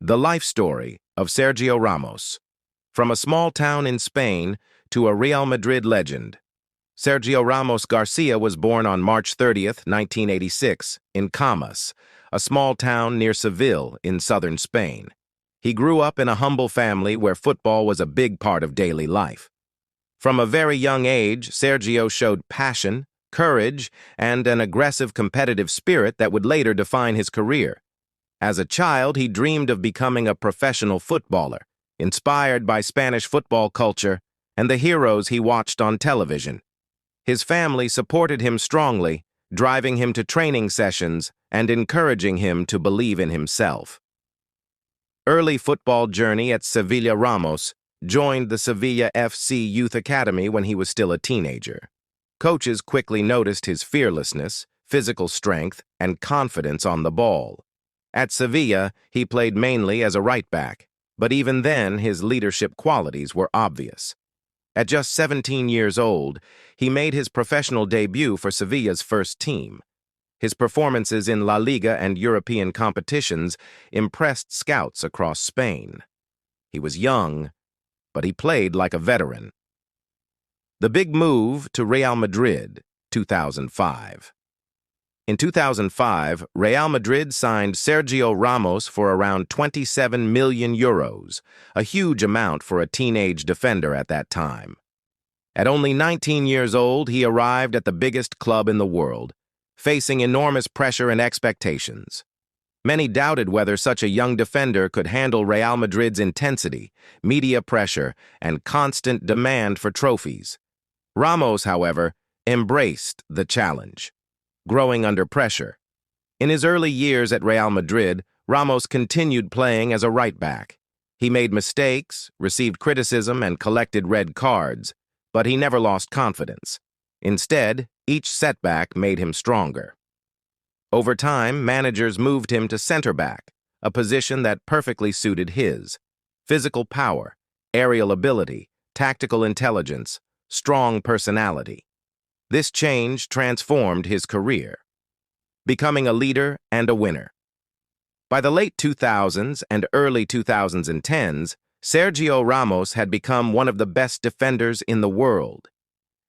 The life story of Sergio Ramos. From a small town in Spain to a Real Madrid legend, Sergio Ramos Garcia was born on March 30th, 1986, in Camas, a small town near Seville in southern Spain. He grew up in a humble family where football was a big part of daily life. From a very young age, Sergio showed passion, courage, and an aggressive competitive spirit that would later define his career. As a child, he dreamed of becoming a professional footballer, inspired by Spanish football culture and the heroes he watched on television. His family supported him strongly, driving him to training sessions and encouraging him to believe in himself. Early football journey at Sevilla. Ramos joined the Sevilla FC Youth Academy when he was still a teenager. Coaches quickly noticed his fearlessness, physical strength, and confidence on the ball. At Sevilla, he played mainly as a right-back, but even then his leadership qualities were obvious. At just 17 years old, he made his professional debut for Sevilla's first team. His performances in La Liga and European competitions impressed scouts across Spain. He was young, but he played like a veteran. The big move to Real Madrid, 2005. In 2005, Real Madrid signed Sergio Ramos for around 27 million euros, a huge amount for a teenage defender at that time. At only 19 years old, he arrived at the biggest club in the world, facing enormous pressure and expectations. Many doubted whether such a young defender could handle Real Madrid's intensity, media pressure, and constant demand for trophies. Ramos, however, embraced the challenge, growing under pressure. In his early years at Real Madrid, Ramos continued playing as a right-back. He made mistakes, received criticism, and collected red cards, but he never lost confidence. Instead, each setback made him stronger. Over time, managers moved him to center-back, a position that perfectly suited his. Physical power, aerial ability, tactical intelligence, strong personality. This change transformed his career, becoming a leader and a winner. By the late 2000s and early 2010s, Sergio Ramos had become one of the best defenders in the world.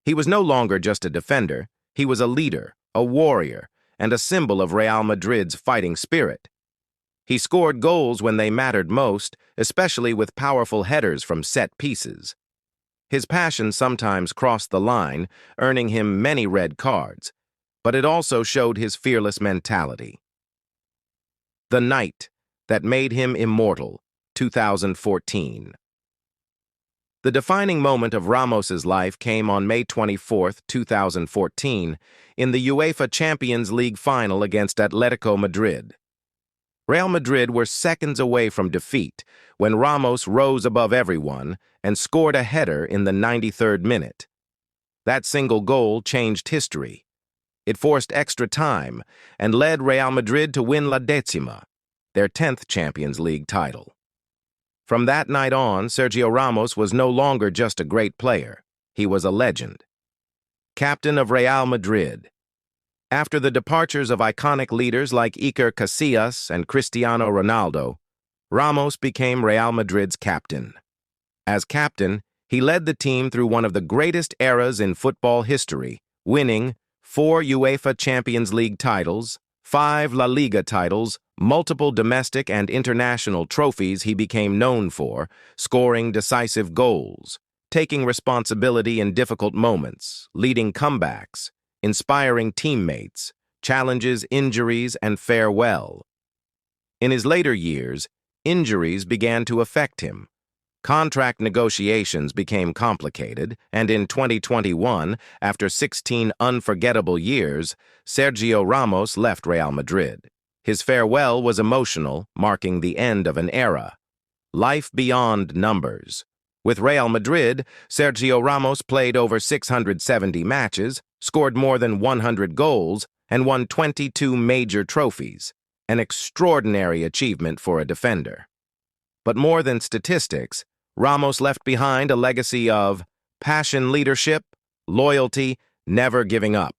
He was no longer just a defender, he was a leader, a warrior, and a symbol of Real Madrid's fighting spirit. He scored goals when they mattered most, especially with powerful headers from set pieces. His passion sometimes crossed the line, earning him many red cards, but it also showed his fearless mentality. The night that made him immortal, 2014. The defining moment of Ramos's life came on May 24, 2014, in the UEFA Champions League final against Atletico Madrid. Real Madrid were seconds away from defeat when Ramos rose above everyone and scored a header in the 93rd minute. That single goal changed history. It forced extra time and led Real Madrid to win La Decima, their 10th Champions League title. From that night on, Sergio Ramos was no longer just a great player. He was a legend. Captain of Real Madrid. After the departures of iconic leaders like Iker Casillas and Cristiano Ronaldo, Ramos became Real Madrid's captain. As captain, he led the team through one of the greatest eras in football history, winning 4 UEFA Champions League titles, 5 La Liga titles, multiple domestic and international trophies he became known for, scoring decisive goals, taking responsibility in difficult moments, leading comebacks, inspiring teammates, challenges, injuries, and farewell. In his later years, injuries began to affect him. Contract negotiations became complicated, and in 2021, after 16 unforgettable years, Sergio Ramos left Real Madrid. His farewell was emotional, marking the end of an era. Life beyond numbers. With Real Madrid, Sergio Ramos played over 670 matches, scored more than 100 goals, and won 22 major trophies, an extraordinary achievement for a defender. But more than statistics, Ramos left behind a legacy of passion, leadership, loyalty, never giving up.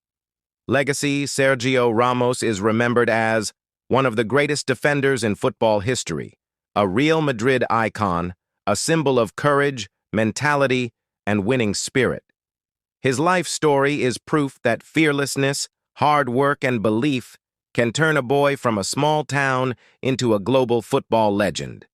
Legacy: Sergio Ramos is remembered as one of the greatest defenders in football history, a Real Madrid icon, a symbol of courage, mentality, and winning spirit. His life story is proof that fearlessness, hard work, and belief can turn a boy from a small town into a global football legend.